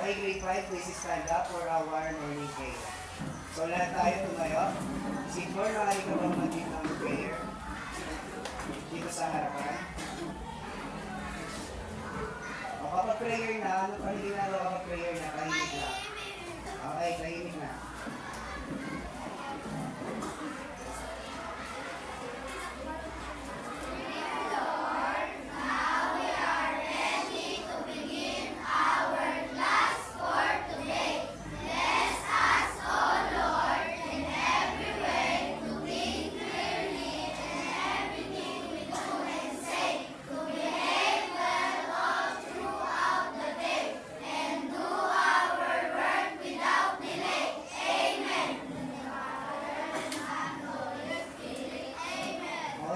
Okay, grade 5, please stand up for our morning prayer. So lahat tayo tumayo. Sigmore, nakali ka bang mag-lead ng prayer? Dito sa harapan. O kapag prayer na, ano pa rin ginagawa kapag prayer na? Tahimik na. Okay, tahimik na.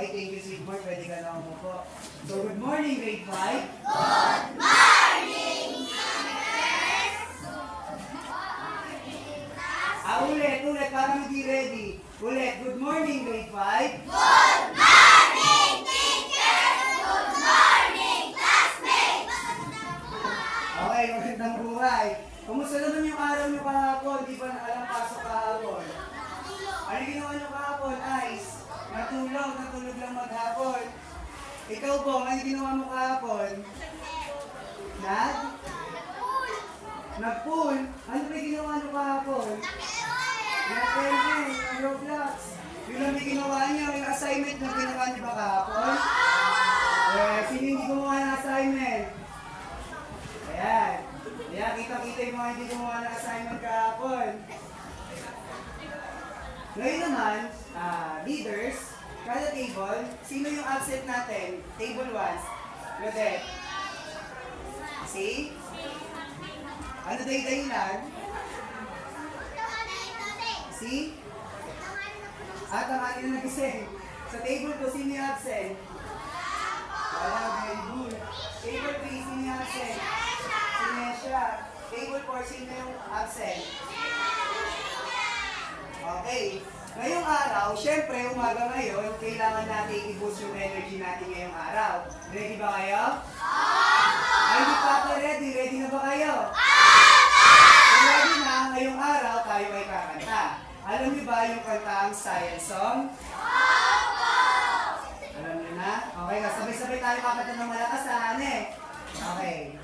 Okay, thank you, Sigmore. Pwede ka na umupo. So, good morning, grade 5. Good morning, Ulit, parang hindi ready. Ulit, good morning, grade 5. Good morning, teacher! Good morning, classmates! Okay, magandang buhay. Kumusta naman yung araw nyo kahapon? Di ba alam pasok kahapon? Ano ginawa nyo kahapon? Ice? Natulog lang maghapon. Ikaw po, ano ginawa mo kahapon? Nag-pool? Ano ba ginawa nyo kahapon? Nag-tennis, nag-Roblox. Yung lang may ginawa nyo, yung assignment na ginawa nyo ba kahapon? Sino hindi gumawa ng assignment? Ayan. Kaya kita-kita yung mga hindi gumawa ng assignment kahapon. Ngayon naman, leaders, kada table, sino yung absent natin? Table 1. Rodette. See? Ano dahilan? See? Tama na nagising. Sa table 2, sino yung absent? Wala, very good. Table 3, sino yung absent? Si Nesha. Table 4, sino yung absent? Okay. Ngayong araw, syempre, umaga ngayon, kailangan natin i-boost yung energy natin ngayong araw. Ready ba kayo? Ay, hindi pa ako ready. Ready na ba kayo? Kung ready na, ngayong araw, tayo ay kakanta. Alam niyo ba yung kantang Science Song? Alam niyo na? Okay, sabay-sabay tayo kakanta ng malakas, Ane. Okay.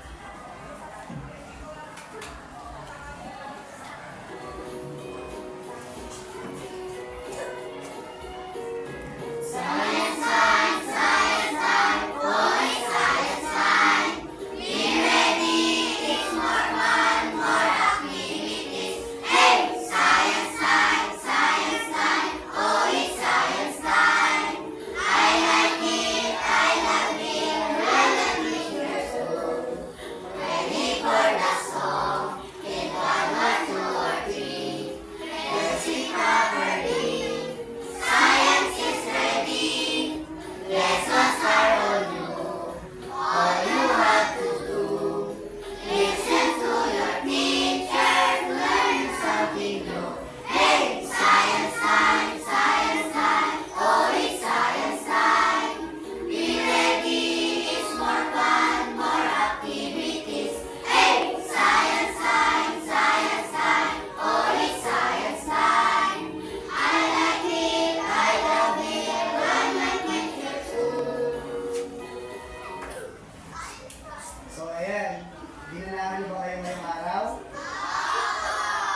So, ayan. Dinanahan ba kayo ngayong araw?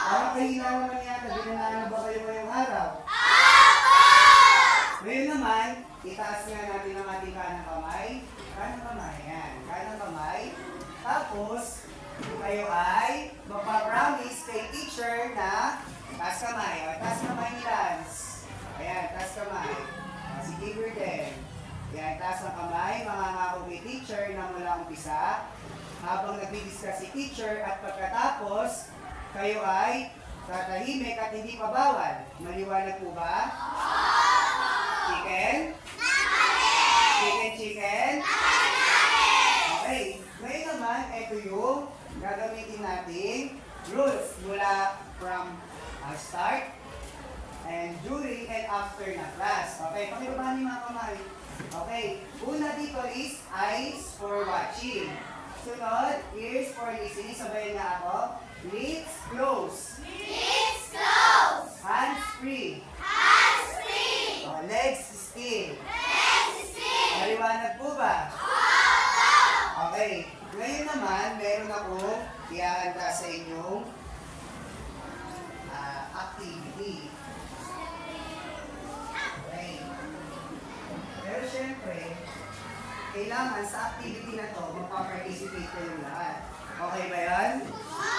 Parang kahina naman yata. Dinanahan ba kayo ngayong araw? Ngayon naman, itaas nga natin ang ating kanang kamay. Kanang kamay, yan. Kanang kamay. Tapos, kayo ay magpa-promise kay teacher na taas kamay. O, taas kamay ni Lance. Ayan, taas kamay. Si Giver din. Yan, taas ng kamay, mangangako kay teacher na mula umpisa, habang nagdi-discuss si teacher at pagkatapos, kayo ay tatahimik at hindi pabawal. Maliwanag po ba? Chicken? Chicken? Okay. Ngayon naman, ito yung gagamitin nating rules mula from start and during and after na class. Okay, pakibaba niyo mga kamay. Okay, una dito is eyes for watching. Sunod, ears for listening. Sabayan nga ako. Lips close. Lips closed. Hands free. Hands free. Legs still. Legs still. Maliwanag po ba? Opo. Okay. Ngayon naman, meron akong ihahanda sa inyong activity. Okay. Pero syempre, kailangan sa activity na to, magpa-participate kayong lahat. Okay ba yan? Opo.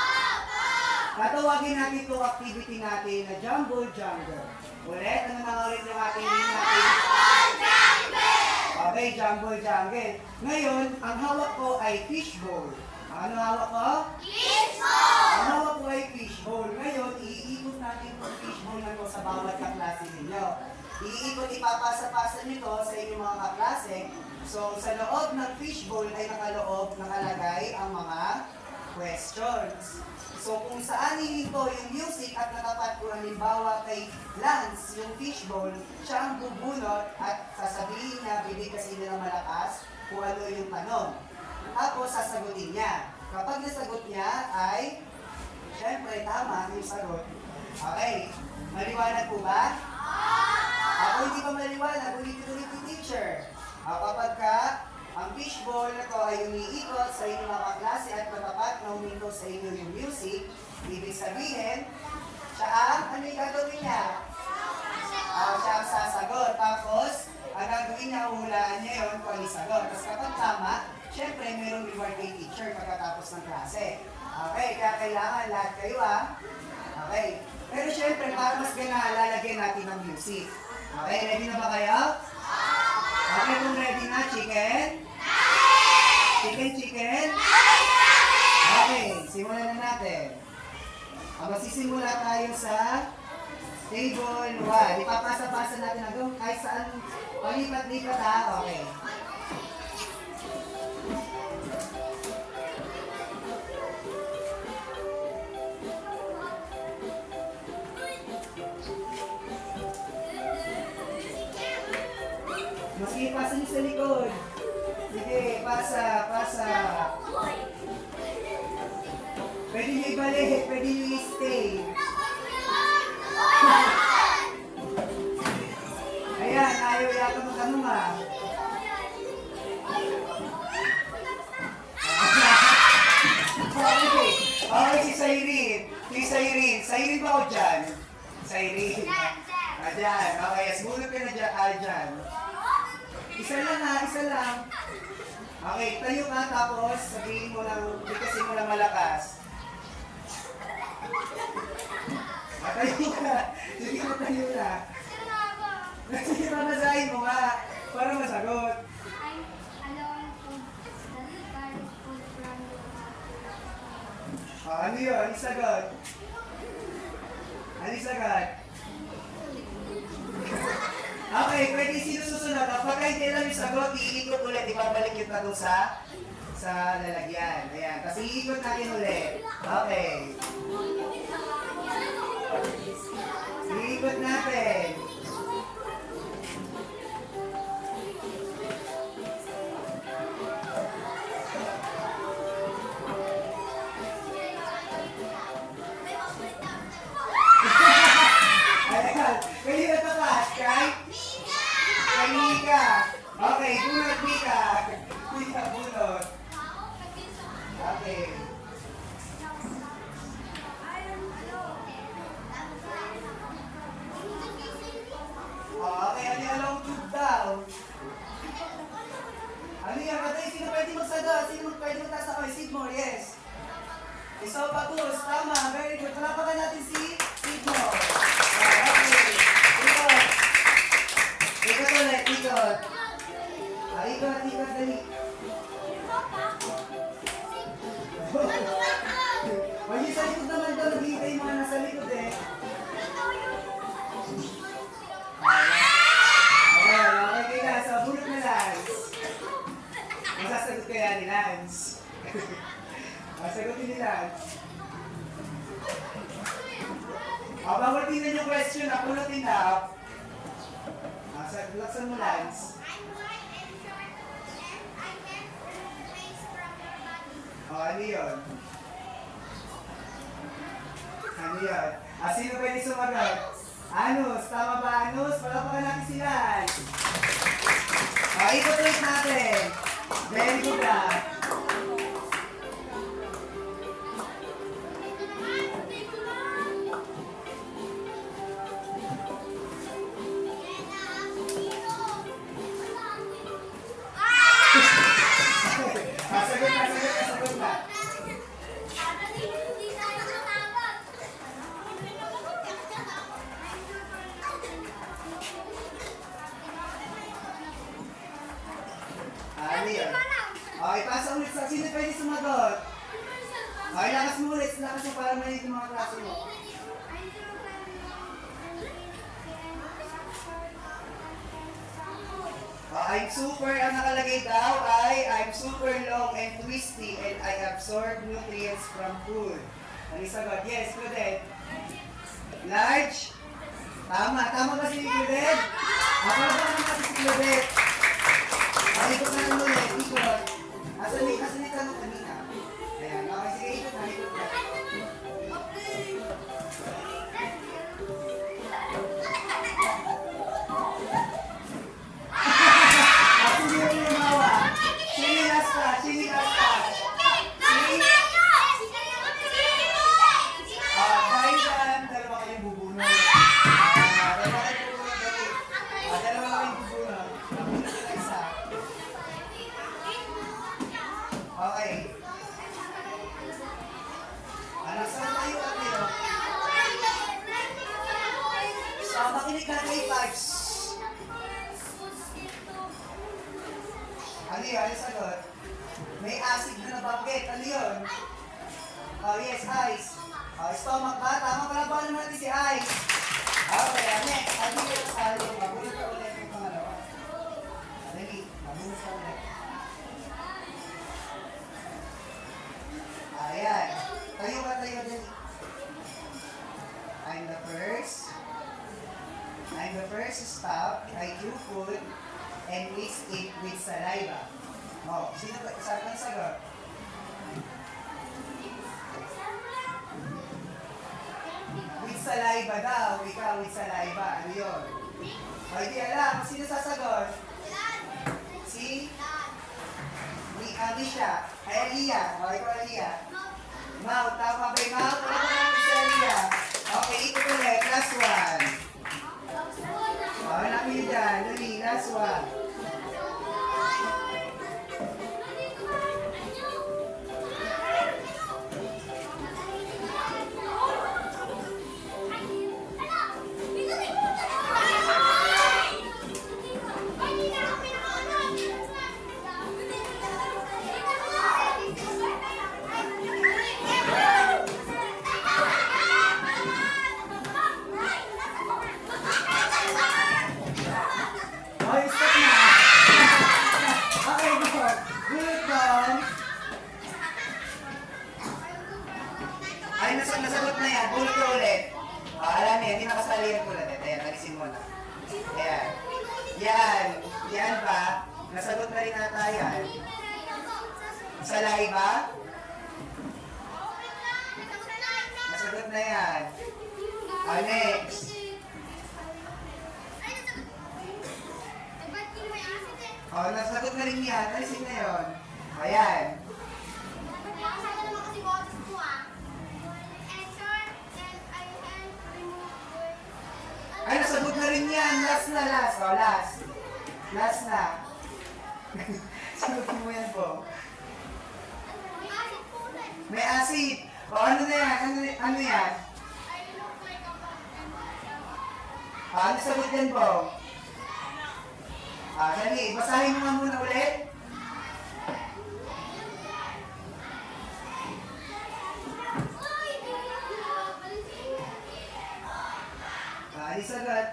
Tatawagin natin itong activity natin na Jumble Jungle. Ulit, ano na ulit yung ating name natin? Okay, Jumble Jungle. Ngayon, ang hawak ko ay fishbowl. Ano hawak ko? Fishbowl. Ang hawak ko ay fishbowl. Ngayon, iikot natin itong fishbowl na to sa bawat kaklase ninyo. Iikot, ipapasa-pasa nito sa inyong mga kaklase. So, sa loob ng fishbowl ay nakalagay ang mga questions. So, kung saan hihinto yung music at natapat ko halimbawa kay Lance, yung fishbowl, siya ang bubunot at sasabihin niya, bibig kasi nila malakas, kung ano yung tanong. Tapos, sasagutin niya. Kapag nasagot niya ay, syempre, tama yung sagot. Okay, maliwanag po ba? Ako hindi pa maliwanag, ulit-ulit yung teacher. Kapag ang fishbowl na to ay umiikot sa inyong mga klase at matapat na huminto sa inyo yung music, ibig sabihin, siya ang, ano yung gagawin niya? Siya ang sasagot. Tapos, ang gagawin niya, uhulaan niya yun kung ano yung sagot. Tapos kapag tama, syempre, mayroong reward kay teacher pagkatapos ng klase. Okay, kaya kailangan lahat kayo Okay. Pero syempre, para mas ganahan, lalagyan natin ng music. Okay, ready na ba kayo? Okay, kung ready na, chicken? Chicken? Okay, simulan na natin. Magsisimula tayo sa table 1. Ipapasa-pasa natin hanggang kahit saan palipat-lipat Okay. Sige, pasa niyo sa likod. Sige, pasa. Pwede niyo ibalik, pwede niyo i-stay. Ayan, ayaw yata magtanong Okay, si Cyrene. Cyrene ba ako dyan? Cyrene. Dyan. Okay, sumunod ka na dyan. Isa lang. Okay, tayo ka tapos sabihin mo lang, bigkasin mo lang malakas. Tayo ka. Sige mo tayo na. Sige pa masahin mo para masagot. Ano yun? Isagot. Okay, pwede sino susunod. Kapag hindi lang yung sagot, iikot ulit. Ibabalik yung tanong sa lalagyan. Ayan. Kasi iikot natin ulit. Okay. Iikot natin. Ayan. Pwede na tapas, kay Mika. Okay, bunot Mika. Mika, bunot. Okay. Okay, ano yung long tube daw? Ano yan? Patay, sino pwede magsagot? Sino pwede magtaas ako? Sigmore, yes. Isopagus, tama. Very good. Palapakan natin si Sigmore. Okay. Ikot ulit, ikot. Ikot, dali. Huwag yung sa likod naman daw, naghihintay yung mga nasa likod Okay ka, sa bulot na Lance. Masasagot kaya ni Lance. Masagutin ni Lance. Bawal tingnan yung question, napulutin na. Laksan mo, Lance. ano yun? Ano yun? Sino pwede sumagot? Anus. Tama ba, Anus? Palapakan natin sila. Ikot ulit natin. Very good ah. Sasagot na. Ano yun? Okay, pasa ulit sa sino pwede sumagot? Okay, lakas mo ulit. Lakas mo para manig yung mga klase mo. I'm super, ang nakalagay daw ay I'm super long and twisty and I absorb nutrients from food. Ano yung sagot? Yes, Claudette. Large? Tama. Tama ba si Claudette? Ako ba naman kasi si Claudette? Ikot na lang ulit. Ikot. Asan yung tanong kanina? Ayan. Okay, sige. Ikot na. Ikot na. Sige yung lumawa. Sige last pa. Sige last pa. Dahil dyan, dalawa kayong bubunod. Dalawa kayong bubunod. Dalawa kayong bubunod. Bubunod sila isa. Okay. Saan tayo tayo? Makinig ka kay Pipes. Ano yun? Ano sagot? May acid na nabanggit. Ano yun? Oh yes, ice. Stomach ba? Tama pala ba naman natin si ice? Okay, next. Ano yun? Mabunod ka ulit yung pangalawa. Dali, mabunod ka ulit. Ayan. Tayo ba tayo dali? I'm the first stop I do food and mix it with saliva. Oh, sino ba? Saan ang sagot? With saliva daw. Ikaw with saliva. Ano yun? O, hindi alam. Sino sasagot? Si? Alicia. Ay, Aliyah. O, ikaw Aliyah. Mouth. Tama ba yung mouth? Ano ba natin si Aliyah? Okay, ikot ulit. Last one. O, hanapin nyo dyan. Dali, last one. Okay, stop na. Okay, go. Good dog. Ay, nasagot na yan. Bulot ka ulit. Alam niya, hindi nakasali yan ulit. Ayan, alisin mo na. Ayan. Yan. Yan ba? Nasagot na rin ata yan. Saliva? Nasagot na yan. Next. Nasagot na rin yan. Alisin na yun. Ayan. Ay, nasagot na rin yan. Last na, last. O, last. Last na. Sagot mo yan po. May acid. O, ano na yan? Ano yan? Ano sagot yan po? Dali, basahin mo nga muna ulit. Ano sagot?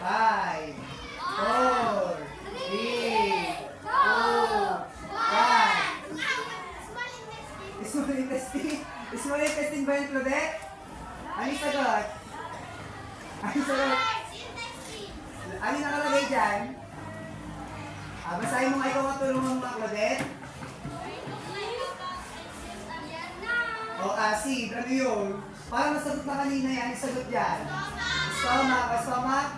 5, 4, 3, 2, 1. Small intestine? Small intestine ba yung Claudette? Ano sagot? Ano sagot? Ano nakalagay dyan? Basahin mo nga ikaw ang tulungan mo, Claudette. O acid, ano yun? Parang nasagot na kanina yan, isagot yan. Stomach, stomach?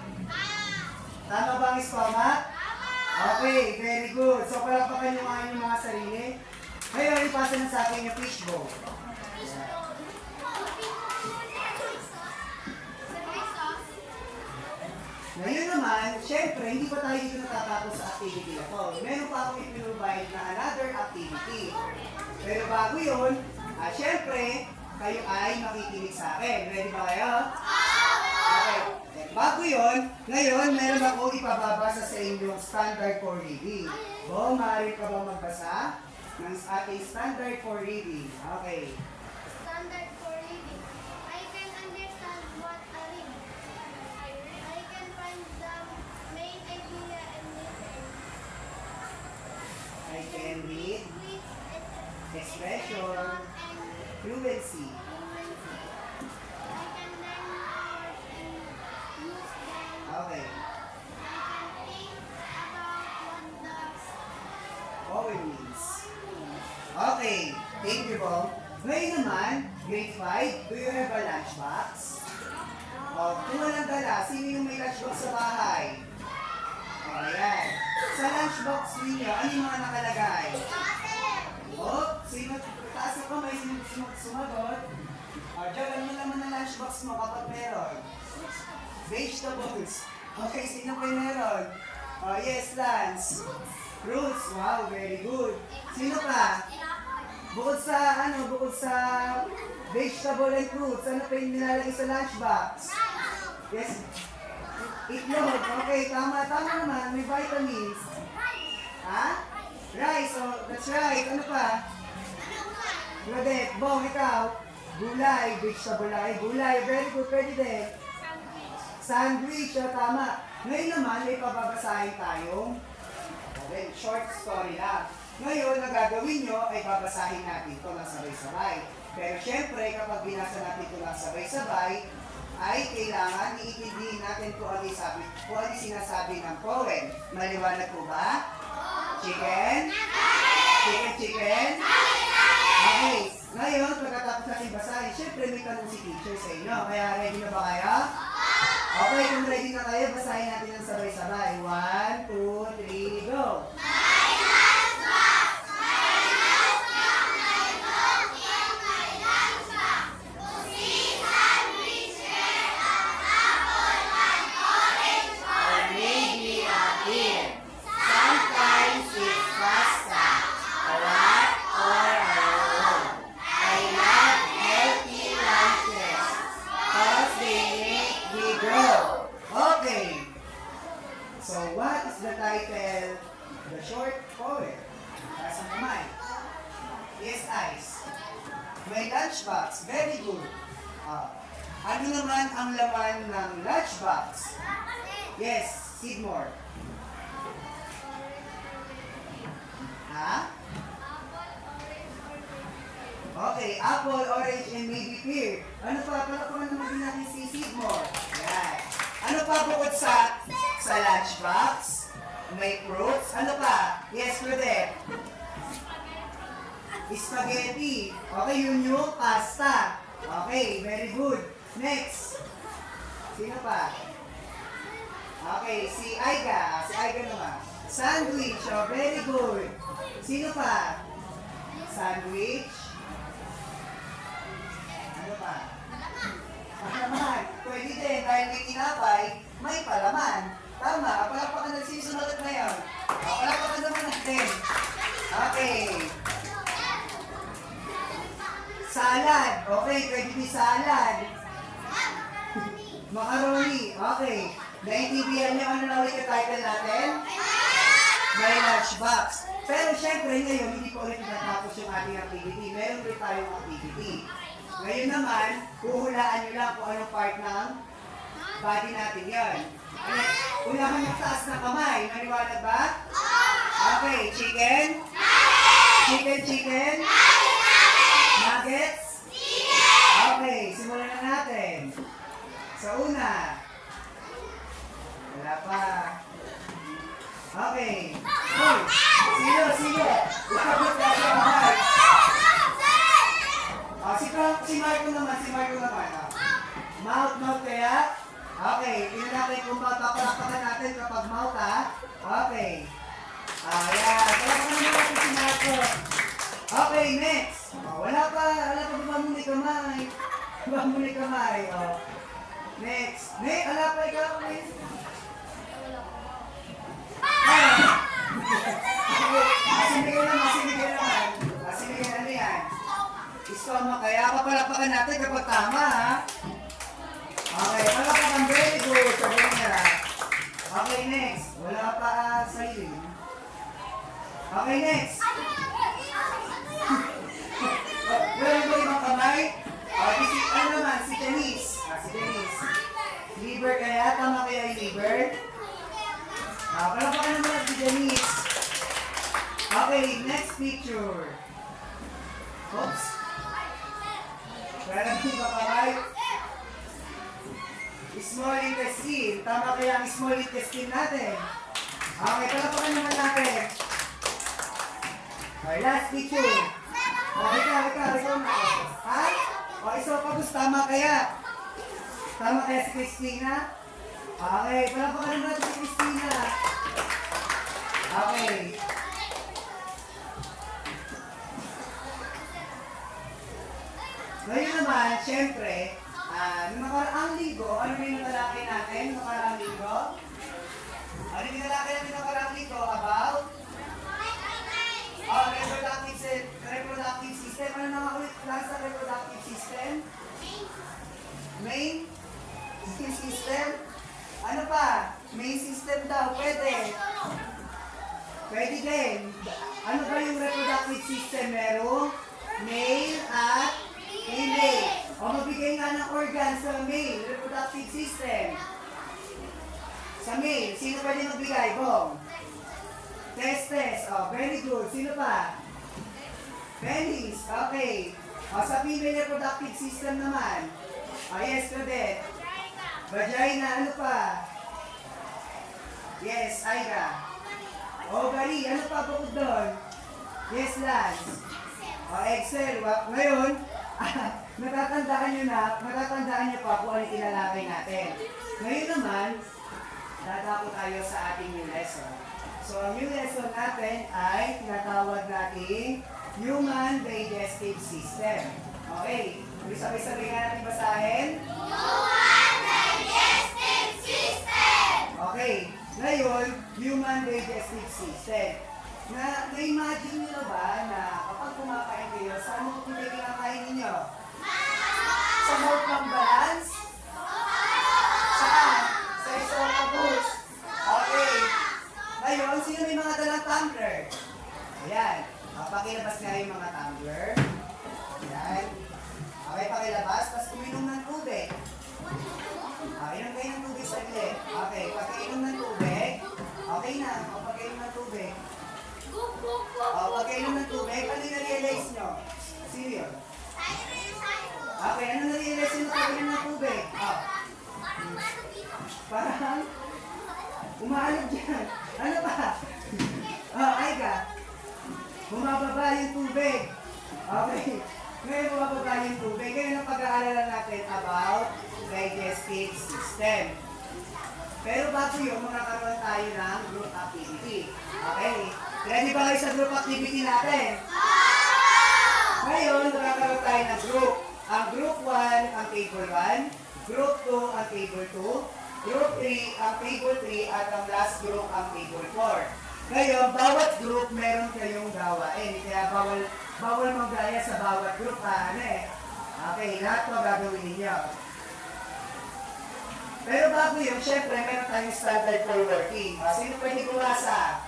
Tama ba ang stomach? Okay, very good. So, palapakan nyo nga yung mga sarili. Ngayon, ipasa na sa akin yung fishbowl. Ngayon naman, syempre, hindi pa tayo dito natatapos sa activity na to. Meron pa akong ipinrovide na another activity. Pero bago yun, syempre, kayo ay makikinig sa akin. Ready ba kayo? Okay. Bago yun, ngayon, meron akong ipababasa sa inyong standard for reading. Bo, maaari ka ba magbasa ng ating standard for reading? Okay. Standard for reading. I can understand what I read. I can find the main idea and listen. I can read Please expression, and fluency. fluency. I can learn words and use them. Okay. I can think about what does Poem means. Okay. Thank you, Bo. Ngayon naman, grade 5, do you have a lunchbox? Kung walang dala, sino yung may lunchbox sa bahay? Ayan. Sa lunchbox ninyo, ano yung mga nakalagay? Sino? Taas ang kamay, sino sumagot? Diyan, ano naman ang lunchbox mo kapag meron? Vegetables. Okay, sino pa yung meron? Yes, Lance. Fruits. Wow, very good. Sino pa? Bukod sa vegetable and fruits, ano pa yung nilalagay sa lunchbox? Yes. Itlog. Okay, tama naman. May vitamins. Ha? Rice. Oh, that's right. Ano pa? Claudette. Bong, ikaw? Gulay. Vegetable ay gulay. Very good. Pwede din. Sandwich. Oh, tama. Ngayon naman, may pababasahin tayong short story lang. Ngayon, ang gagawin nyo ay babasahin natin ito ng sabay-sabay. Pero syempre, kapag binasa natin ito ng sabay-sabay, ay kailangan iintindihin natin kung ano yung sinasabi ng poem. Maliwanag po ba? Chicken? Chicken? Okay. Ngayon, pagkatapos natin basahin, syempre may tanong si teacher sa inyo. Kaya ready na ba kayo? Okay, kung ready na kayo, basahin natin ng sabay-sabay. 1, 2, 3, go! Okay. So what is the title? The short poem. Taas ang kamay. Yes, eyes. May lunchbox. Very good. Ano naman ang laman ng lunchbox? Yes, Sidmore. Ha? Okay, apple, orange, and maybe pear. Ano pa? Palakpakan naman din natin si Sidmore. Yan. Ano pa bukod sa lunchbox? May fruits. Ano pa? Yes, Claudette. Spaghetti. Okay, yun yung pasta. Okay, very good. Next. Sino pa? Okay, si Aiga. Si Aiga naman. Sandwich. Oh, very good. Sino pa? Sandwich. Ano pa? Palaman. Pwede din, dahil may tinapay, may palaman. Tama, palakpakan na sinusunod ngayon. Palakpakan naman natin. Okay. Salad. Okay, pwede din salad. Macaroni. Okay. Naintindihan niyo ano na ulit yung title natin? May lunchbox. Pero syempre ngayon, hindi po ulit natapos yung ating activity. Meron ulit tayong activity. Ngayon naman, huhulaan nyo lang kung anong part ng body natin yan. Unahan yung taas ng kamay. Maniwala ba? Okay, chicken? Chicken? Nuggets? Okay, simulan na natin. Sa una. Wala pa. Okay. Hoy! Sino? Ikabot ka sa kamay. Si Okay, tingnan natin kung papalakpakan natin kapag mouth ha. Okay. Ayan, palakpakan naman natin si Marco. Okay, next. Wala pa ba muna yung kamay? Ba muna yung kamay, Next. Next, wala pa ikaw, Miss? Masinigay naman. Masinigay ano yan? Stomach, kaya papalakpakan natin kapag tama, ha? Okay, palakpakan, very good. Sabihin niya. Okay, next. Wala pa sa ilim. Okay, next. Meron ba ibang kamay? Ano naman, si Denise. Si Denise. Liver kaya? Tama kaya yung liver? Palakpakan naman si Denise. Okay, next picture. Oops. Wala na ba kamay? Small intestine. Tama kaya ang small intestine natin? Okay, palakpakan naman natin. Okay, last picture. Ikaw na. Ha? O, esophagus, tama kaya? Tama kaya si Christina? Okay, palakpakan naman natin si Christina. Okay. Ngayon naman, syempre, nung nakaraang linggo, ano yung natalakay natin nung nakaraang linggo? Ano yung natalakay natin nung nakaraang linggo about? Reproductive system. Ano na nga ulit lang sa reproductive system? Main system? Ano pa? Main system daw. Pwede. Pwede din. Ano ba yung reproductive system? Merong male at female. O magbigay nga ng organ sa male reproductive system. Sa male, sino pwede magbigay? Bong. Testes. Oh, very good. Sino pa? Penis. Okay. O, sa female reproductive system naman. Yes, Claudette. Vagina. Ano pa? Yes, Aira. Ovary. Ano pa bukod doon? Yes, Lance. O, Excel. Ngayon, natatandaan nyo pa kung ano tinalakay natin. Ngayon naman, dadako tayo sa ating new lesson. So, ang new lesson natin ay tinatawag nating Human Digestive System. Okay. Sabay-sabay nga natin basahin. Human digestive system. Okay. Ngayon, Human Digestive System. Na-imagine nyo ba na kapag kumakain kayo, saan mo kung kinakain ninyo? Sa mouth ng balance? Saan? Sa esophagus. Okay. Ngayon, sino may mga dalang tumbler? Ayan. Pakilabas nga yung mga tumbler. Ayan. Okay, pakilabas. Tapos uminom ng tubig. Inom kayo ng tubig saglit. Okay, pagkainom ng tubig. Okay na. Pagkainom ng tubig. Pagkainom ng tubig, ano yung na-realize nyo? Sino yun? Okay, ano na-realize nyo pagkainom ng tubig? Parang umaalog dyan. Ano ba? Aika. Bumababa yung tubig. Okay. Ngayon bumababa yung tubig. Ngayon ang pag-aalala natin about digestive system. Pero bago yun, makakaroon tayo ng group activity. Okay. Ready ba kayo sa group activity natin? Ngayon, makakaroon tayo ng group. Ang group 1, ang table 1. Group 2, ang table 2. Group 3, ang table 3. At ang last group, ang table 4. Ngayon, bawat group meron kayong gawain. Kaya bawal mag-gaya sa bawat group. Okay, lahat po gagawin ninyo. Pero bago yun, syempre, meron tayong standard for working. Sino pwede kumasa?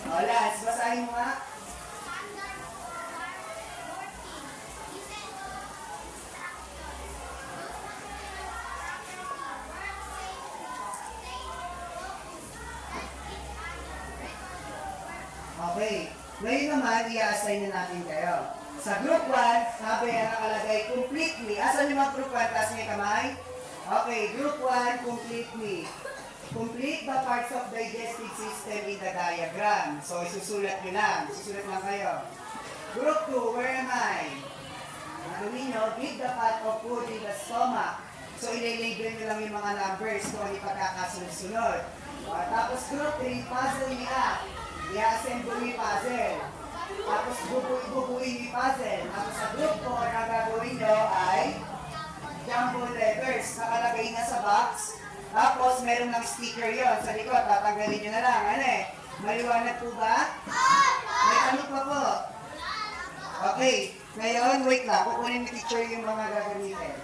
Lance, basahin mo nga. Okay. Ngayon naman, i-assign na natin kayo. Sa group 1, sabi ang nakalagay, complete me. Asan yung mga group 1? Taas niya kamay. Okay, group 1, complete me. Complete the parts of digestive system in the diagram. So, isusulat nyo lang. Isusulat lang kayo. Group 2, where am I? Ano ninyo? Give the part of food in the stomach. So, ililabel nyo lang yung mga numbers kung ano yung pagkakasunod-sunod. Tapos group 3, puzzle niya. I-assemble yung puzzle. Tapos bubuin yung puzzle. Tapos sa group 4, ang gagawin nyo ay jumbo letters. Nakalagay na sa box. Tapos, meron ng sticker yon sa likod. Tatanggalin nyo na lang. Ano eh? Maliwanag po ba? May tanong pa po. Okay. Ngayon, wait lang. Kukunin ni teacher yung mga gagamitin.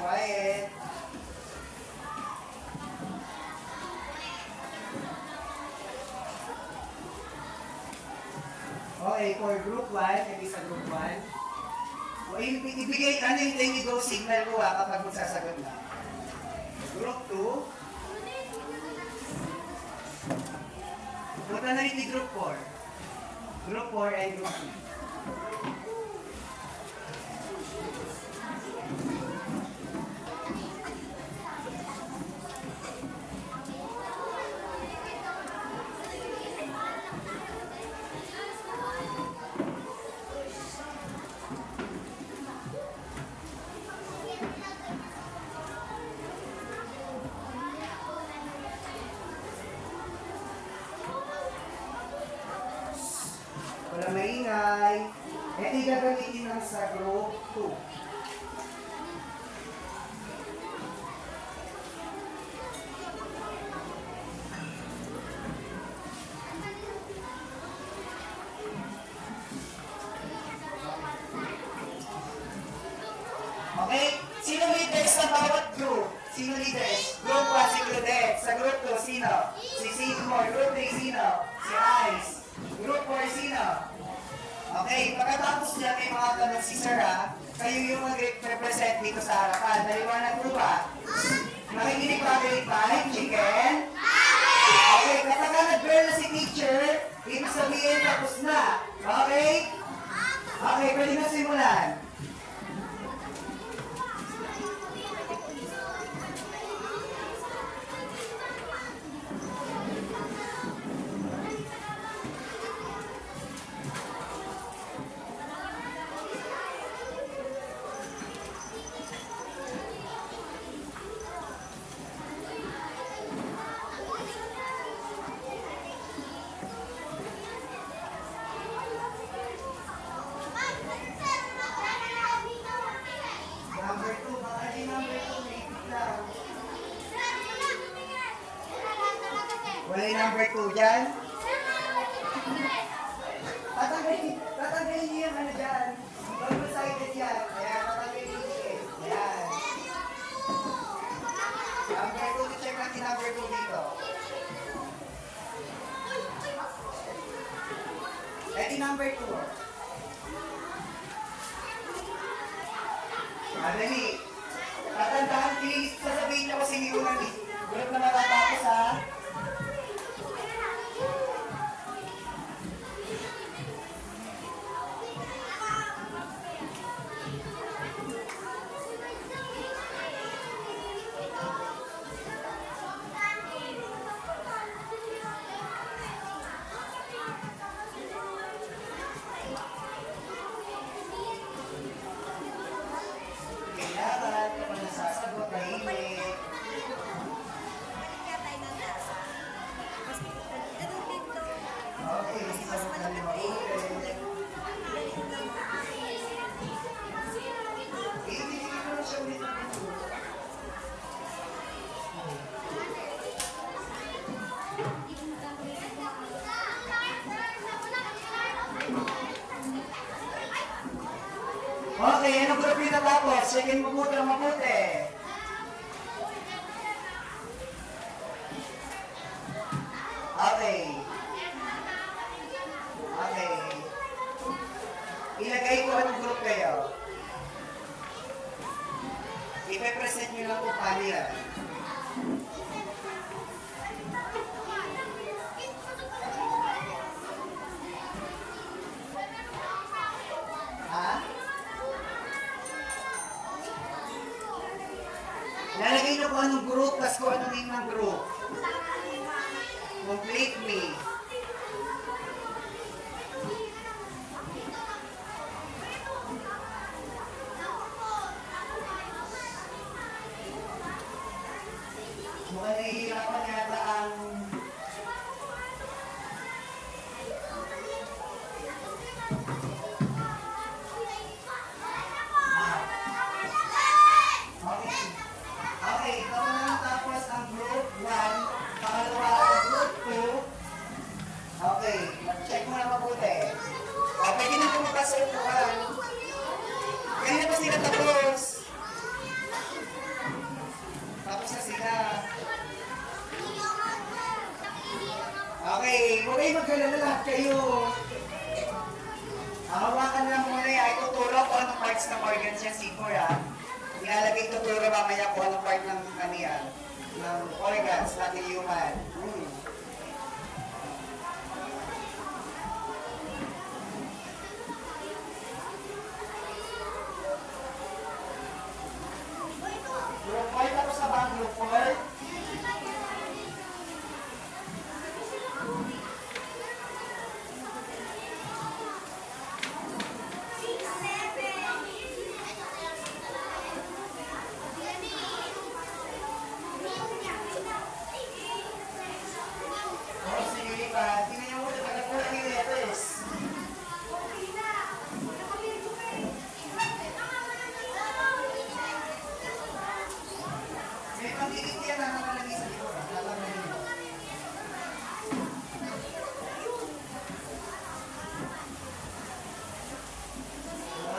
Quiet. Okay, for group 1, ito sa group 1. O, ibigay, ano yung time go signal ko kapag magsasagot na. Group 2. Punta na rin group 4. Group 4 and group 3. Wala maingay. Ito yung gagamitin lang sa group 2. Okay? Sino leaders sa bawat group? Sino leaders? Group 1 si Claudette. Sa group 2, sino? Si Seymour. Group 3, sino? Si Ice. Group 4, sino? Okay, pagkatapos niya may mga tanong si Sir ha, kayo yung mag-represent dito sa harapan. Naliwanag po ba? Makikinig pa grade 5, chicken? Okay, kapag nag-girl na si teacher, ibig sabihin tapos na. Okay? Okay, pwede na simulan. Number 2, baka di number 2, repeat lang. Wala yung number 2 dyan? Tatanggalin niyo yung ano dyan. Double-sided yan. Ayan, tatanggalin niyo yun. Ayan. Number 2, check natin number 2 dito. Ito yung number 2. Madali. Tatandaan, please. Sasabihin niyo kasi hindi ko lang group na matatapos ha. Kailangan kapag nasasagot, tahimik. Okay, sasagot na ni mabuti. Ibigay ko lang siya ulit ng ito. Okay, anong group yung natapos? Checkin mo mabuti ang mabuti. Okay. Okay. Ilagay ko anong group kayo. Ipe-present nyo lang kung paano yan. Ha? Lalagay nyo kung anong group, tas kung anong name ng group. Completely. Mukhang nahihirapan yata ang... Okay. Okay, ikaw na lang tapos ang group 1, pangalawa ang group 2. Okay, check mo na mabuti. Pwede na kumabas sa upuan. Kanina pa sila tapos. Tapos na sila. Okay, huwag kayo magkalala lahat kayo. Ang hawakan lang muna ay tuturo ko anong parts ng organs niya, Sigor ha. Ilalagay tuturo mamaya kung anong part ng kaniya, ng organs natin human. Group 4, tapos na ba ang group 4?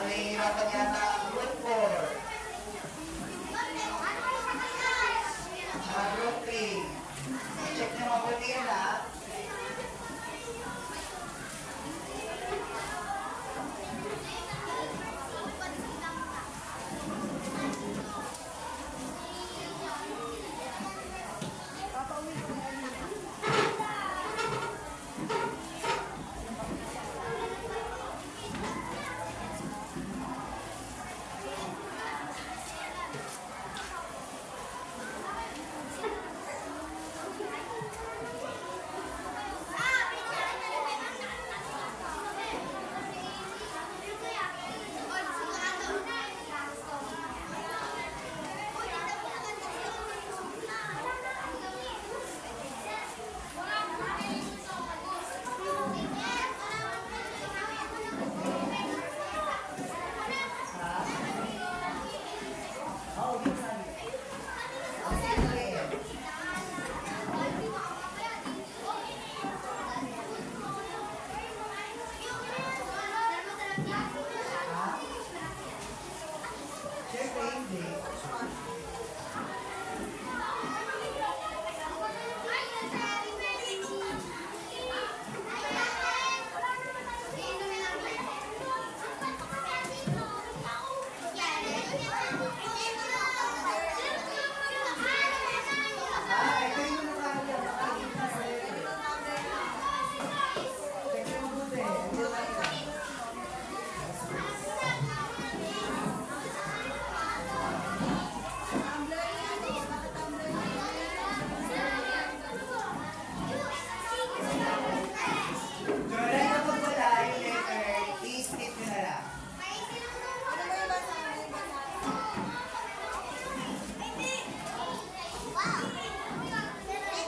Nahihirapan yata ang group 4. Group 3. Check nyo mabuti yan ha.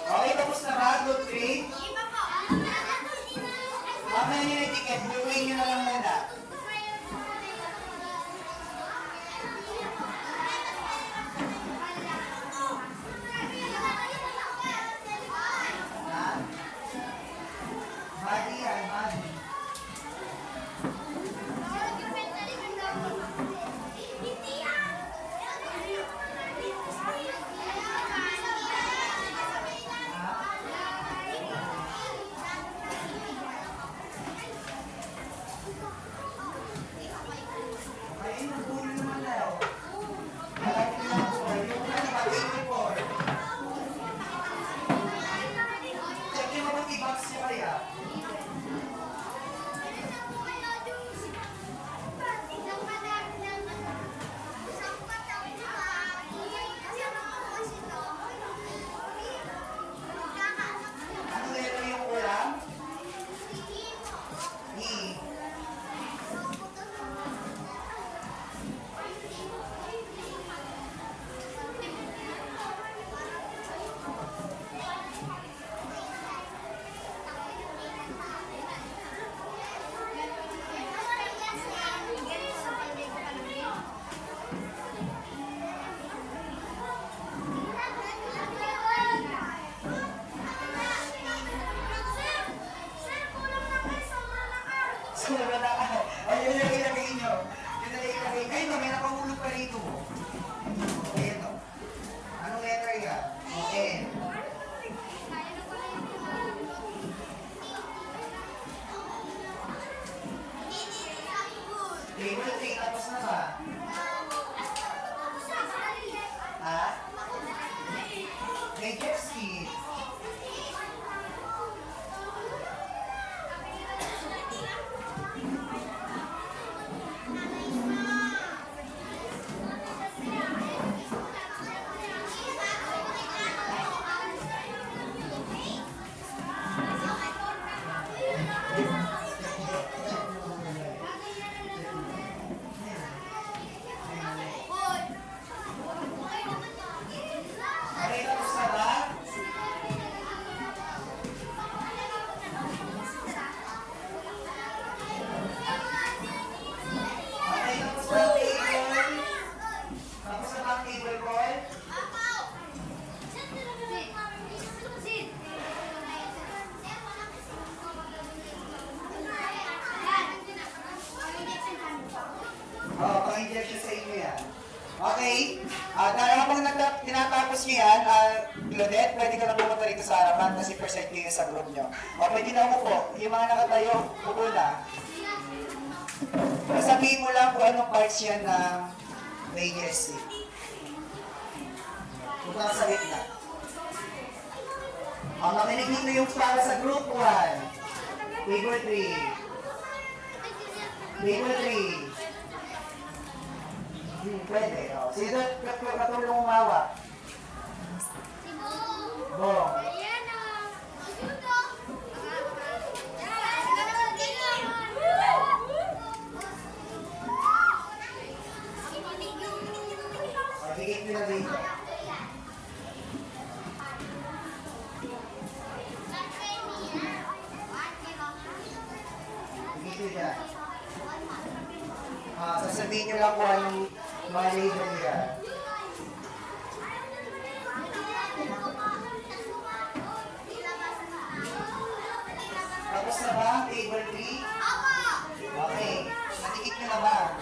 Okay, tapos na ba? Group 3? Mamaya nyo na yung ticket. Bukuin nyo na lang muna. Ha? Body yan, body. At habang tinatapos niyo yan, Claudette, pwede ka na pumunta rito sa harapan kasi present niyo sa group niyo. O pwede na po, yung mga nakatayo, upo na. Sabihin mo lang kung anong parts yan ng ASC. Punta ka sa gitna. Makinig nito yung para sa group 1. Figure 3. Figure 3. Pwede. O. Sino katulong umawa? Bong. O, higit nyo na dito. Higit nyo dyan. Sasabihin nyo lang kung anong mga label nila. Tapos na ba ang table 3? Okay. Natikit nyo na ba?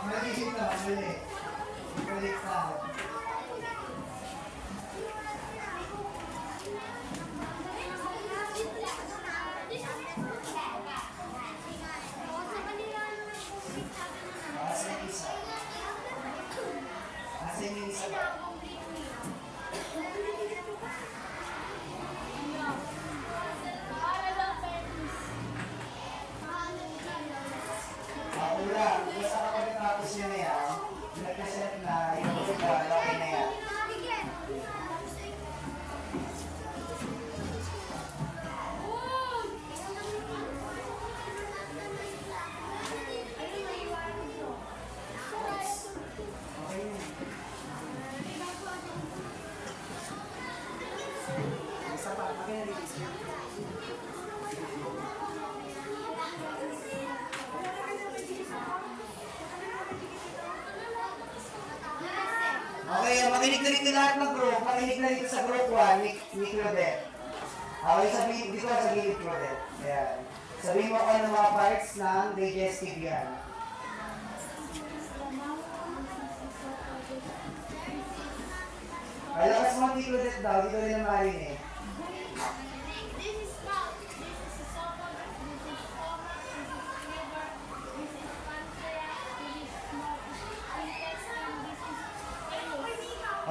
Maligit na, mali. Balik na. Asan yung isa? Asan yung isa ba? Ura, basta kapag natapos nyo na yan, nag-present na yung okay na yan. Okay yun. Isa pa, makinalitis nyo. Okay, makinig na rito lahat ng group. Makinig na rito sa group 1 ni Claudette. Okay, sabihin dito sa gilid Claudette. Ayan. Sabihin mo kung ano mga parts ng digestive yan. Ay, lakas mo ni Claudette daw. Dito rin ang marinig.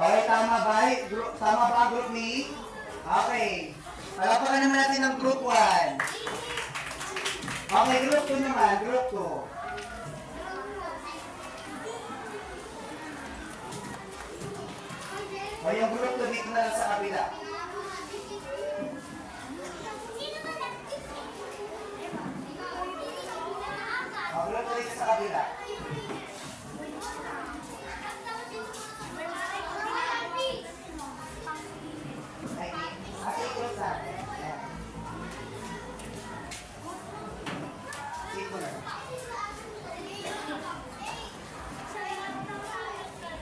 Okay, tama ba? Tama ba ang group ni? Okay. Palapakan naman natin ang group 1. Okay, group 2 naman. Group 2. O yung group 2 dito na lang sa kabila. O, group 2 dito sa kabila.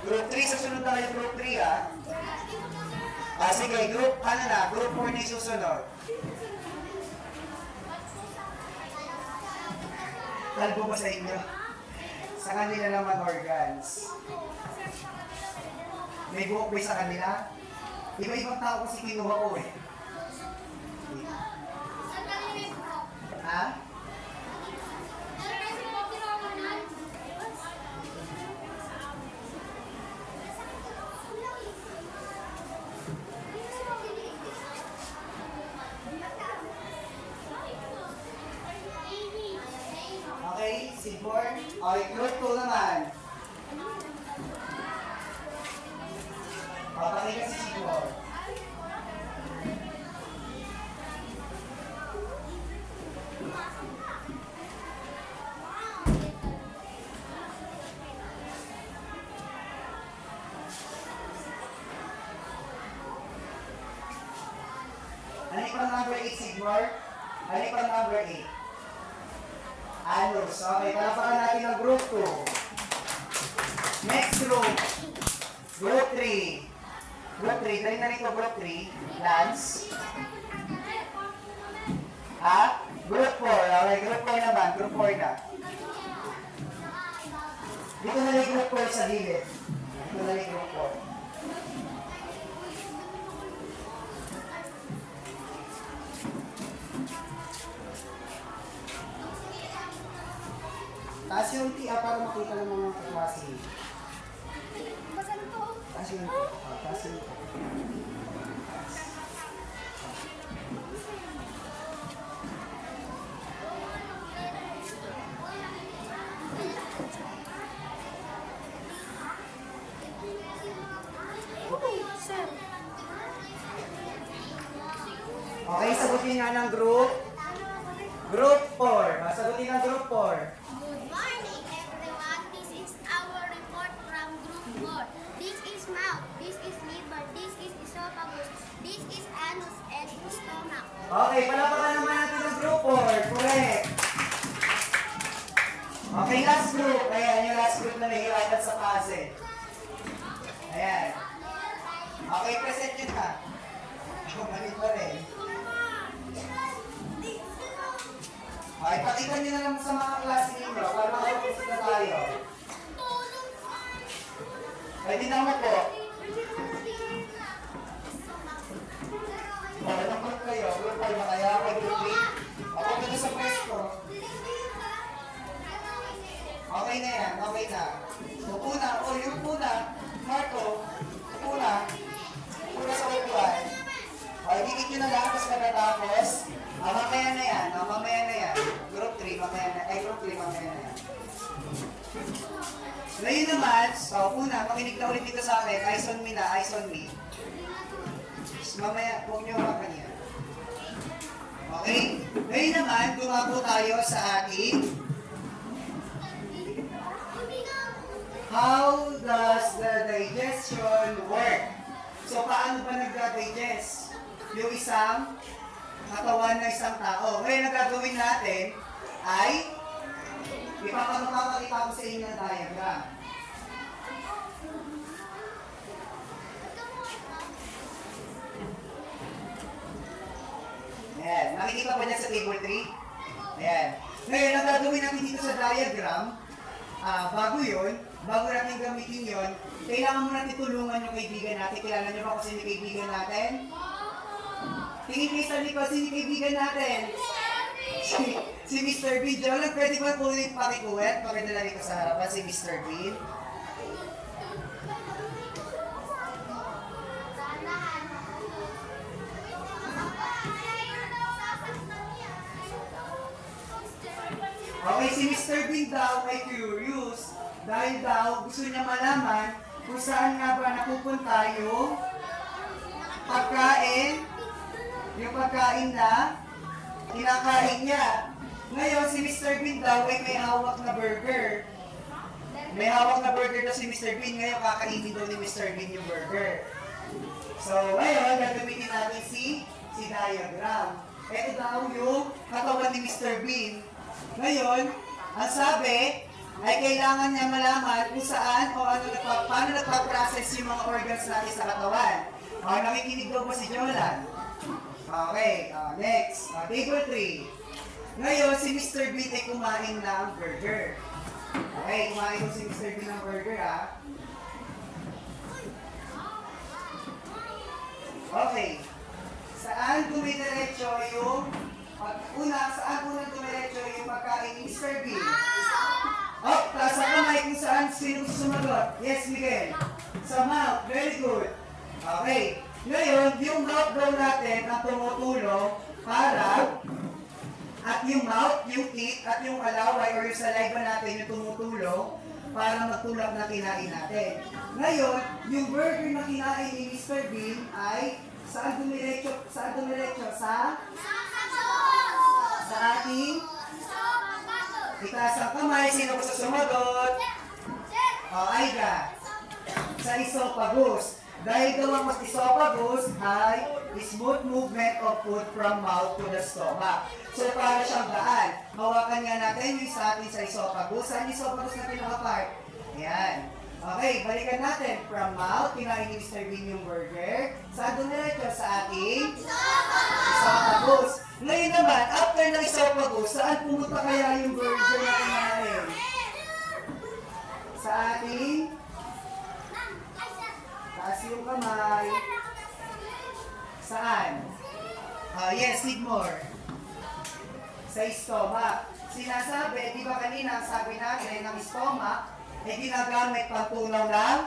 Group 3, susunod na kayo group 3 ha. Sige, group, ano na, group 4 na susunod. Kalbo ba sa inyo? Sa kanila naman organs. May buhok ba sa kanila? Iba-ibang tao kasi kinuha ko eh. Ha? Okay, Sigborn. Okay, group 2 naman. Papakita ka si Sigborn. Ano yung pang number 8, Sigborn? Ano yung pang number 8? Anos. Okay, palapakan natin ang group 2. Next group. Group 3. Group 3. Dali na rito, group 3. Dance. Ha? Group 4. Okay, group 4 naman. Group 4 na. Dito na lang group 4 sa gilid. Dito na lang group 4. Taas yung T para makita ng mga kaklase. Basta na to. Taas yung T. Taas yung T. Sir. Okay, sagutin nga ng group. Group 4. Sagutin ng group 4. Good morning, everyone. This is our report from Group 4. This is mouth, this is liver, this is esophagus, this is anus, and stomach. Okay, palapakan naman natin ang group 4. Correct. Okay, last group. Ayan, yung last group na nahihirapan sa puzzle. Ayan. Okay, present yun ha. Mali pa rin. Okay, pakita nyo na lang sa mga klase ninyo para makapagpapit na tayo. Pwede na mo po. Okay, ng group kayo. Group 4 na kaya. Okay, group 3. Ako na sa pwesto. Okay na yan. Okay na. Upo na. O, yung upo na. Marco. Upo na. Upo na sa upuan. Okay, dikit nyo na lang. Tapos pagkatapos. Mamaya na yan. Mamaya na yan. Group 3. Mamaya na. Group 3. Mamaya na yan. Ngayon naman, upo na. Makinig na ulit dito sa akin. Eyes on me na. Eyes on me. Mamaya, huwag nyo hawakan yan. Okay? Ngayon naman, gumabo tayo sa ating how does the digestion work? So, paano ba nagda-digest? Yung isang katawan ng isang tao. Ngayon, ang gagawin natin ay ipapakita ko sa inyo ng diagram. Ayan. Nakikita ba niya sa table 3? Ayan. Ngayon, ang gagawin natin dito sa diagram, bago natin gamitin yon, kailangan mo natin tulungan yung kaibigan natin. Kilala niyo ba kung sino yung kaibigan natin? Tingin kayo sa likod, sino yung kaibigan natin? Si Mr. Bean. Jolan, pwede ba po ulit pakikuwet? Pakidala rito sa harapan si Mr. Bean. Okay, si Mr. Bean daw ay curious dahil daw gusto niya malaman kung saan nga ba napupunta yung pagkain na kinakain niya. Ngayon, si Mr. Bean daw ay may hawak na burger. May hawak na burger daw si Mr. Bean. Ngayon, kakainin daw ni Mr. Bean yung burger. So, ngayon, gagamitin natin si diagram. Ito daw yung katawan ni Mr. Bean. Ngayon, ang sabi ay kailangan niya malaman kung saan o paano nagpa-process yung mga organs natin sa katawan. Nakikinig daw po si Jolan. Okay, next. Table 3. Ngayon, si Mr. Bean ay kumain ng burger. Okay, kumain si Mr. Bean ng burger, ha? Okay. Saan dumidiretso yung saan dumidiretso yung pagkain ni Mr. Bean? Oh, taas ang kamay kung saan sino sumagot. Yes, Miguel. Sa mouth. Very good. Okay. Ngayon, yung mouth daw natin ang tumutulong para at yung mouth, yung teeth, at yung alaway or yung saliva natin yung tumutulong para magtulak na kinain natin. Ngayon, yung burger na kinain ni Mr. Bean ay saan dumiretso? Sa ating itaas ang kamay. Sino ko sa sumagot? Aida. Sa esophagus. Dahil daw ang esophagus ay smooth movement of food from mouth to the stomach. So, para siyang daan. Hawakan nga natin yung sa atin sa esophagus. Saan yung esophagus na pinaka-part? Ayan. Okay, balikan natin. From mouth, kinain ni Mr. Bean yung burger. Saan dumiretso? Sa ating esophagus. Ngayon naman, after ng esophagus, saan pumunta kaya yung burger na kinain? Sa ating taas yung kamay. Saan? Yes, Sigmore. Sa stomach. Sinasabi, di ba kanina ang sabi natin ng stomach, ginagamit pagtunaw ng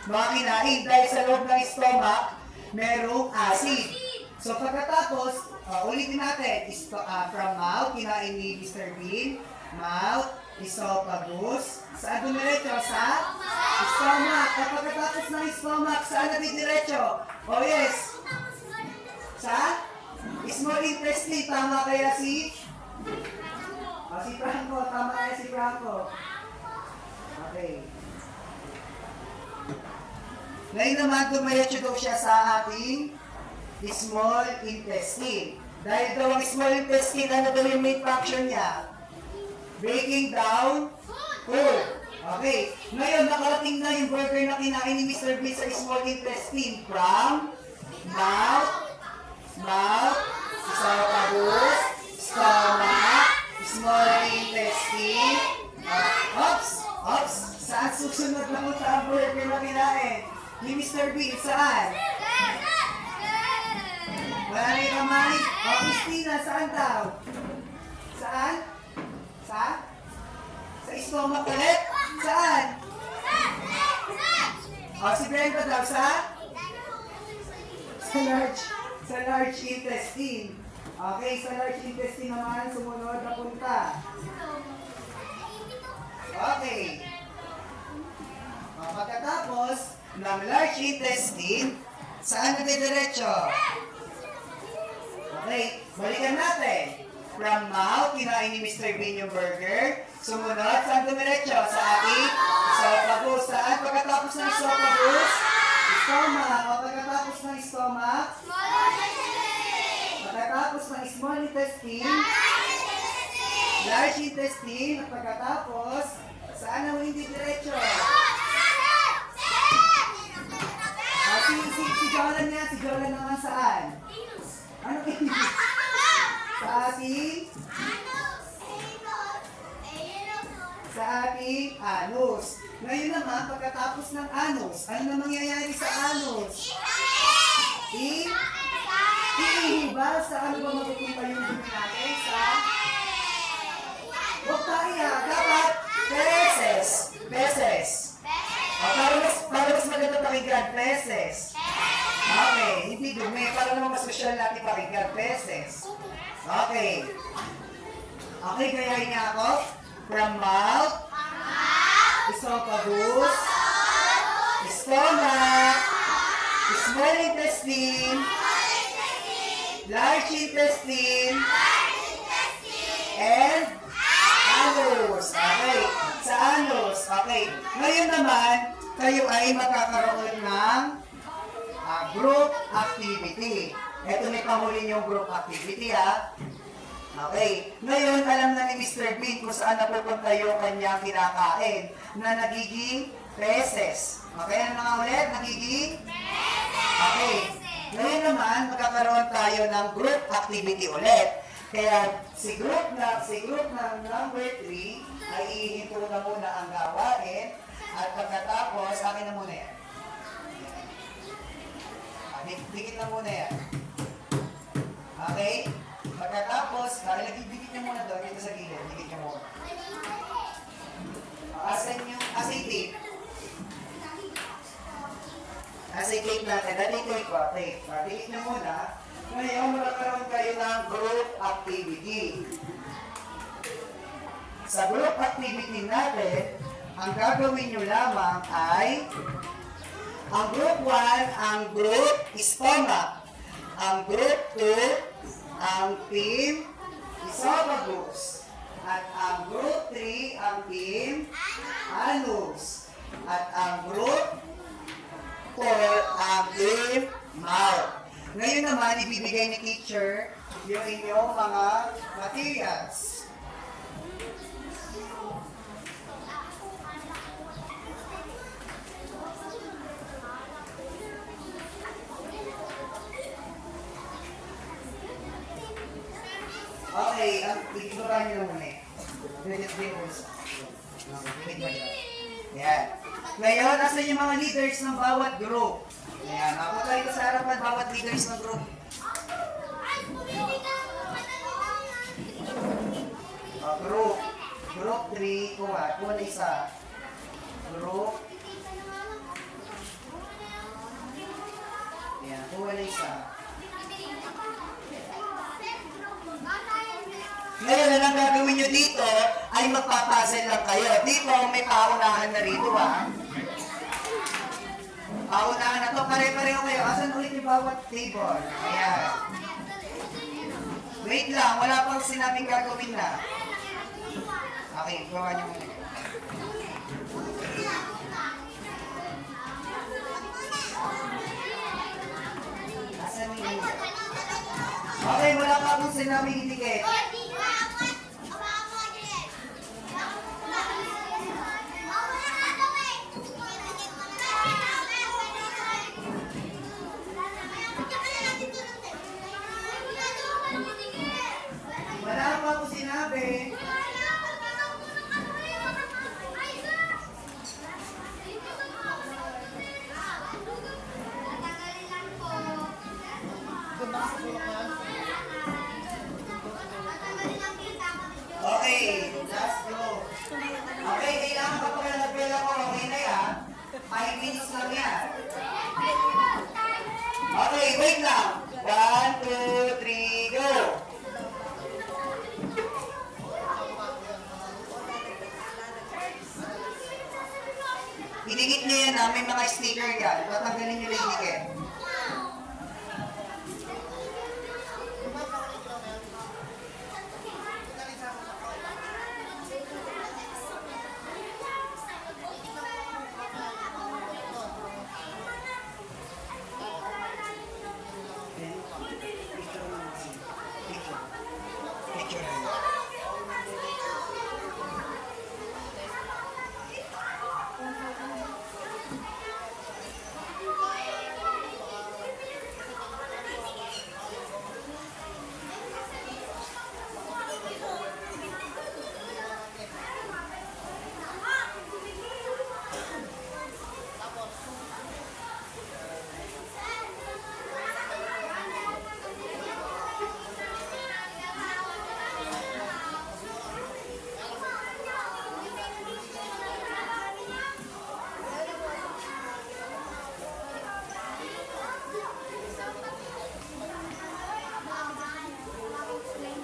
mga kinain dahil sa loob ng stomach, merong acid. So pagkatapos, ulitin natin, from mouth, kinain ni Mr. Bean, mouth, esophagus, saan dumiretso? Sa stomach. Pagkatapos ng stomach, saan natin diretso? Oh yes, sa small intestine, tama kaya si? Si Franco, tama kaya si Franco? Okay. Ngayon naman, dumiretso daw siya sa ating small intestine. Dahil daw ang small intestine, ano daw yung main function niya? Breaking down food. Okay. Ngayon, nakarating na yung burger na kinain ni Mr. Bean sa small intestine. From mouth, esophagus, stomach, small intestine. Oops. Saan susunod na mo sa burger na kinain? Ni Mr. Bean, saan? Wala na yung kamay? Christina, saan daw? Saan? Sa stomach ulit? Saan? Si Brenda daw, sa large intestine. Okay, sa large intestine naman, sumunod na punta. Okay. Pagkatapos ng large intestine, saan natin diretso? Okay, balikan natin. From mouth, kinain ni Mr. Bean yung burger. Sumunod, saan dumiretso? Sa ating esophagus. Saan? Pagkatapos ng esophagus? Stomach. Pagkatapos ng stomach? Pagkatapos ng small intestine? Large intestine. Pagkatapos, saan ang hindi diretso? Si Jolan niya. Si Jolan naman saan? Ano ini? Sa ating anus. Ngayon naman, pagkatapos ng anus, ano na mangyayari sa anus? Iihiba. Saan ba mapupunta yung dumi natin? Sa? Huwag tayo. Dapat feces. Para mas maganda pakinggan, feces. Okay, hindi dumi. Para naman mas social natin pakinggan, feces. Okay. Okay, gayahin niya ako. From mouth, esophagus, stomach, small intestine, large intestine, and anus. Okay. Sa anus. Okay. Ngayon naman, kayo ay magkakaroon ng group activity. Ito may pahuli yung group activity, ha? Okay. Ngayon, alam na ni Mr. Bean kung saan napupunta yung kanyang kinakain na nagiging feces. Okay, ano mga ulit? Nagiging? Okay. Ngayon naman, magkakaroon tayo ng group activity ulit. Kaya si group ng number 3 ay ihinto na muna ang gawain at pagkatapos, akin na muna yan. Dikit na muna yan. Okay? Pagkatapos, dikit nyo muna doon, dito sa gilid. Dikit nyo muna. Asan tape? Asan tape natin? Dali tape ko. Dikit nyo muna. Ngayon, magkakaroon kayo ng group activity. Sa group activity natin, ang gagawin nyo lamang ay ang group 1, ang group stomach. Ang group 2, ang team esophagus. At ang group 3, ang team anus. At ang group 4, ang team mouth. Ngayon naman, ibibigay ni teacher yung inyong mga materials. Okay, ibaba niyo na muna eh. Dito. Wait mo dyan. Yan. Ngayon, asan yung mga leaders ng bawat group? Ayan, mapunta dito sa harapan bawat leaders ng group. Group. Group 3, kuha. Kuha na isa. Group. Ayan, kuha na isa. Ngayon, ang gagawin nyo dito ay magpapasan lang kayo. Dito, may paunahan na rito, ha? Paunahan na to, pare-pareho kayo. Asan ulit yung bawat table? Ayan. Wait lang, wala pang sinabing gagawin na. Okay, gawa nyo muna. Asan yung... Okay, wala pa akong sinabing itikit. Wala pa ako sinabi. Okay, let's go. Okay, kailangan ka pala nag-bell ako. Okay na yan. 5 minutes lang yan. Okay, wait lang. 1, 2, 3, go! Idikit nyo yan ha, may mga sticker yan. Tatanggalin nyo lang dikit.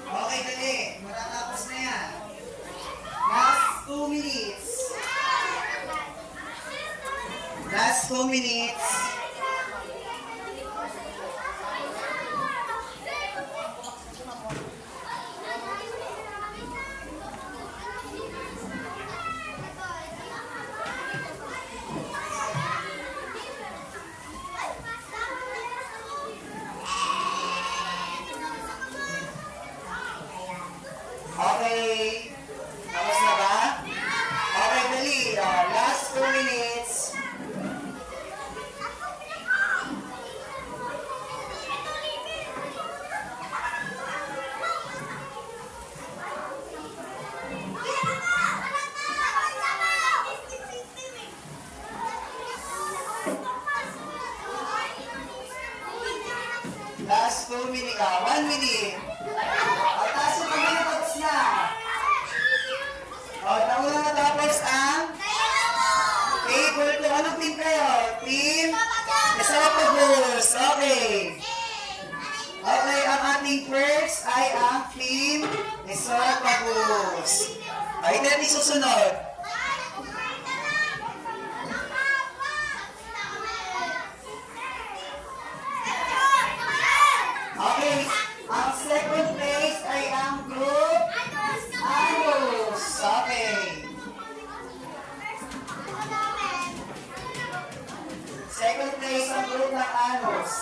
Okay, dali. Matatapos na yan. Last 2 minutes. Last 2 minutes. Okay. Tapos na ba? Okay, dali. Last 2 minutes. Last 2 minutes. 1 minute. At taas yung mga tapos na. O, nauna natapos ang table 2. Anong team kayo? Team Esophagus. Okay. Okay, ang ating first ay ang team Esophagus. Ay, ito yung isusunod. Okay, ang second place ay ang group Anus. Okay. Second place ang group ng Anus.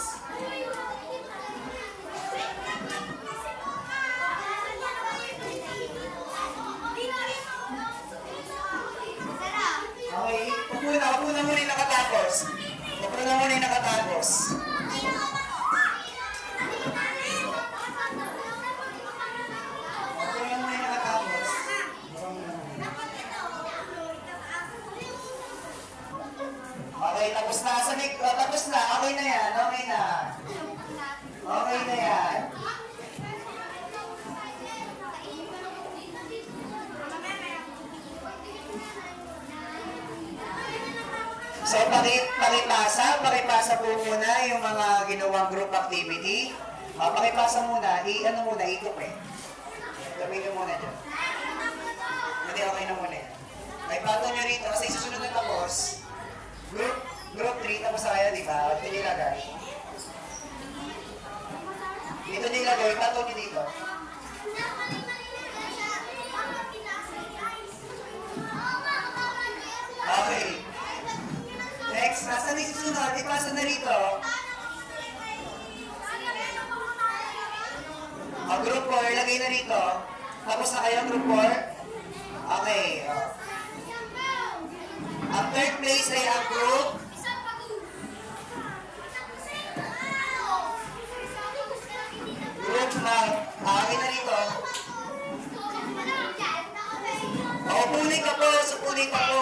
Okay, upo na muna yung nakatapos. Upo na muna yung nakatapos. Okay, tapos na. Tapos na. Okay na yan. Okay na. Okay na yan. So, pakipasa po muna yung mga ginawang group activity. Pakipasa muna, i-click eh. Gamitin muna dyan. Hindi, okay na muna yan. May pato nyo rito, kasi susunod na tapos, group 3, tapos na kayo, di ba? Ito nilagay. Dito nilagay, pato nyo dito. Okay. Next, nasa yung susunod, ipasa na rito. Group 4, lagay na rito. Tapos na kayo, group 4. Okay. Ang third place ay ang group. Group na. Okay na rito. Puli ka po. Puli ka po.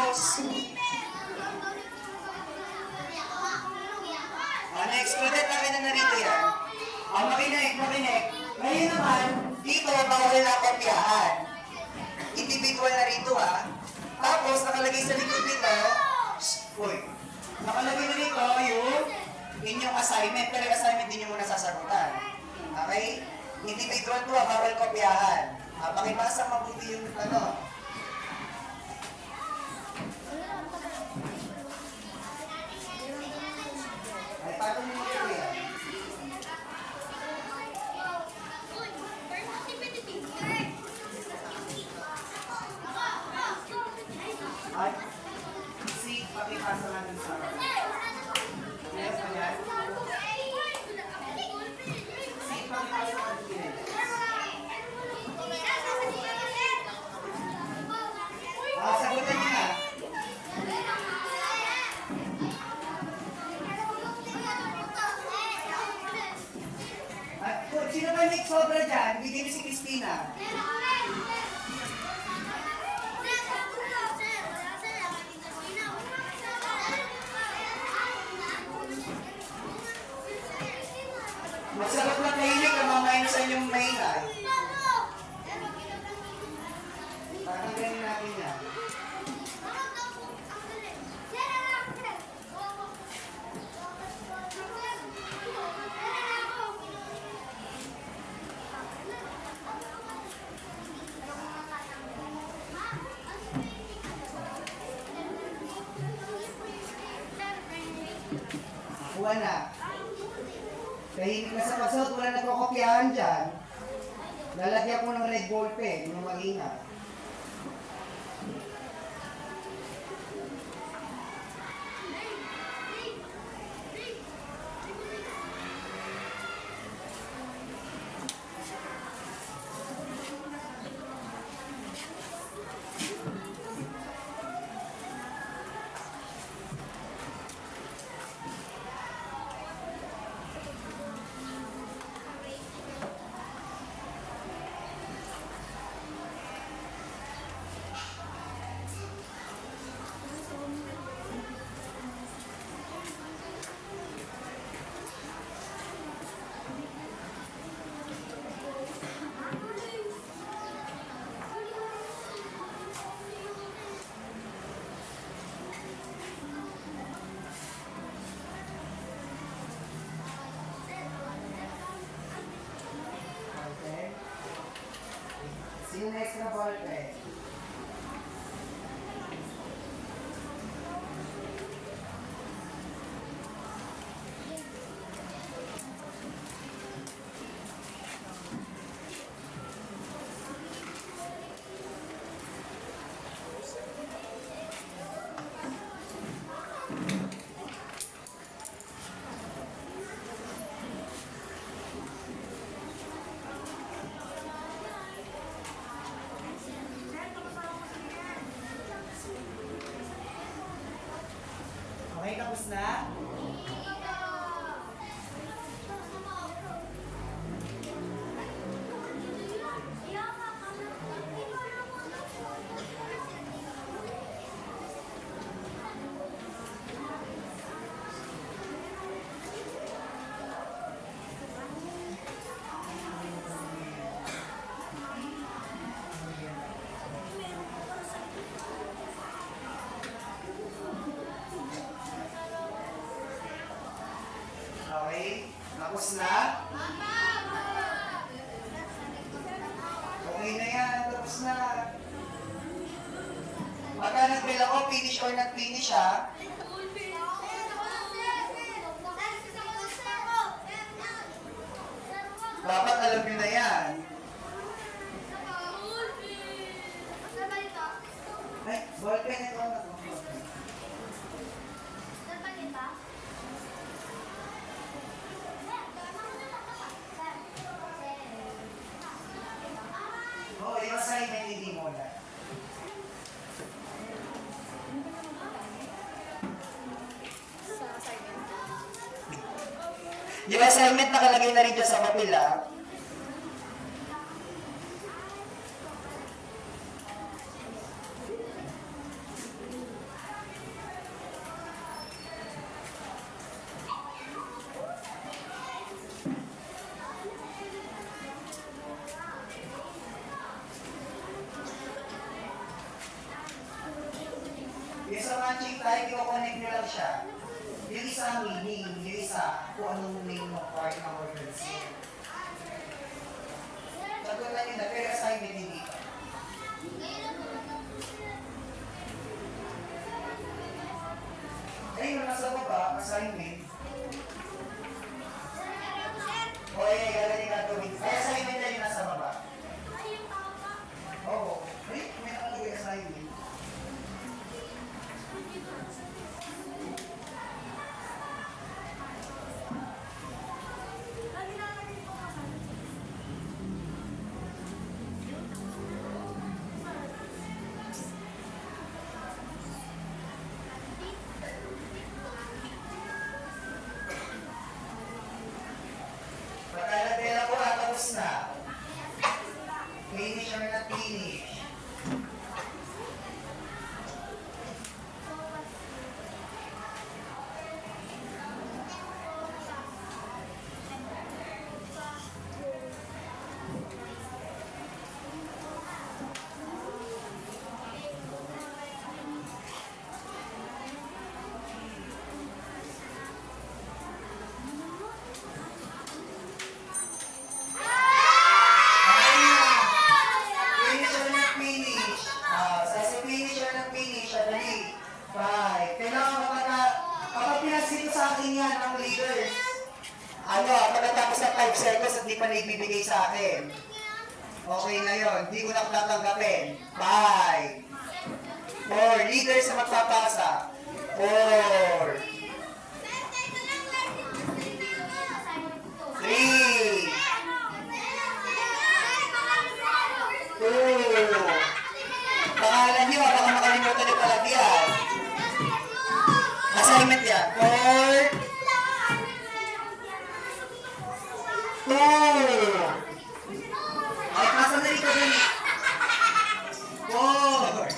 Next, ulit namin na narito yan. Makinig. Ngayon naman, dito, bawal na kopyahan. Individual na rito ha. Tapos, nakalagay sa likod nito, nakalagay na rito yung inyong assignment, pero yung assignment din yung muna sasagutan. Okay? Individual to ha, bawal kopyahan. Pakibasa mabuti yung Ay, paano mo ito yan? Ay, pakipasa natin sa yes, ayan. Pakipasa natin. Sagutan niyo na. Sino ba may sobra dyan? Bigyan niyo si Christina. Masarap na kahilig ang mamayin sa inyong maingay. Tatanggalin natin yan. Kuha na. Kahilig na sa pagsuot, wala na kokopyahan dyan. Lalagyan ko ng red ball pen, yung mag-ingat. Sino na extra ball pen? Okay, tapos na? Tapos na? Okay na yan. Tapos na. Pagka nag-bell ako, finish or not-finish ha? Dapat alam nyo na yan. Ay, ballpen ito. Oo, yung assignment hindi mo na. Yung assignment nakalagay na rin dyan sa papel ah. Yung sa matching type, i-connect nyo lang siya. Yung isa ang meaning, yung isa kung anong name ng part ng words. Sagutan nyo na, pero assignment hindi pa. Ayun, nasa baba, assignment. O, ganun yung gagawin. Ay, assignment na yung nasa baba. Oo. Ay, may nakalagay assignment. Pagkalagay ako, tapos na. Finish or not finish? Finish or not finish? Sa finish or not finish, dali. Bye. Kailangan kapag pinasito sa akin yan ang leaders, pagkatapos ng 5 seconds at di pa naibibigay sa akin. Okay na yun, hindi ko na tatanggapin. Bye. 4, leaders na magpapasa. 4, 3, 2, pangalan nyo, baka makalimutan nyo palagyan. Assignment yan. 4, 2, ay, pasa na rito dali. 4,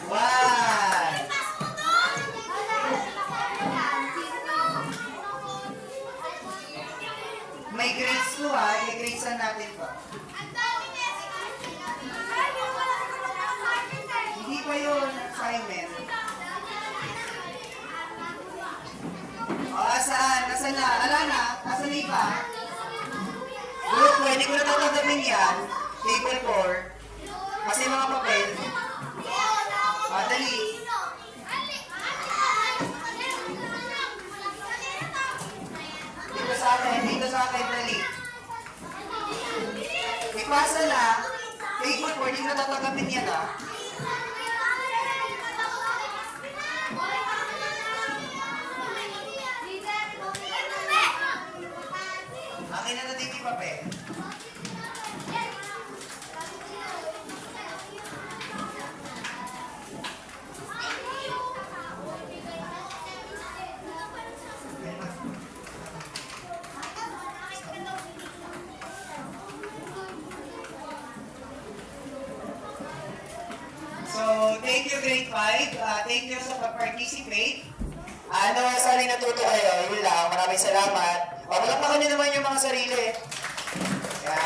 1, may grades ko ha, i-gradesan natin pa. Hindi pa yun, assignment. O, saan? Nasaan na? Ala na? Nasaan na iba? Group 4, hindi ko na tatanggapin yan. Table 4. Kasi mga papel. Dali. Dito sa akin, dali. Ipasa na. Table 4, hindi ko na tatanggapin yan ha. Akin na natin yung papel. So, thank you grade 5. Thank you sa pag-participate. Sana natuto kayo. Yun lang. Maraming salamat. Palakpakan nyo naman yung mga sarili.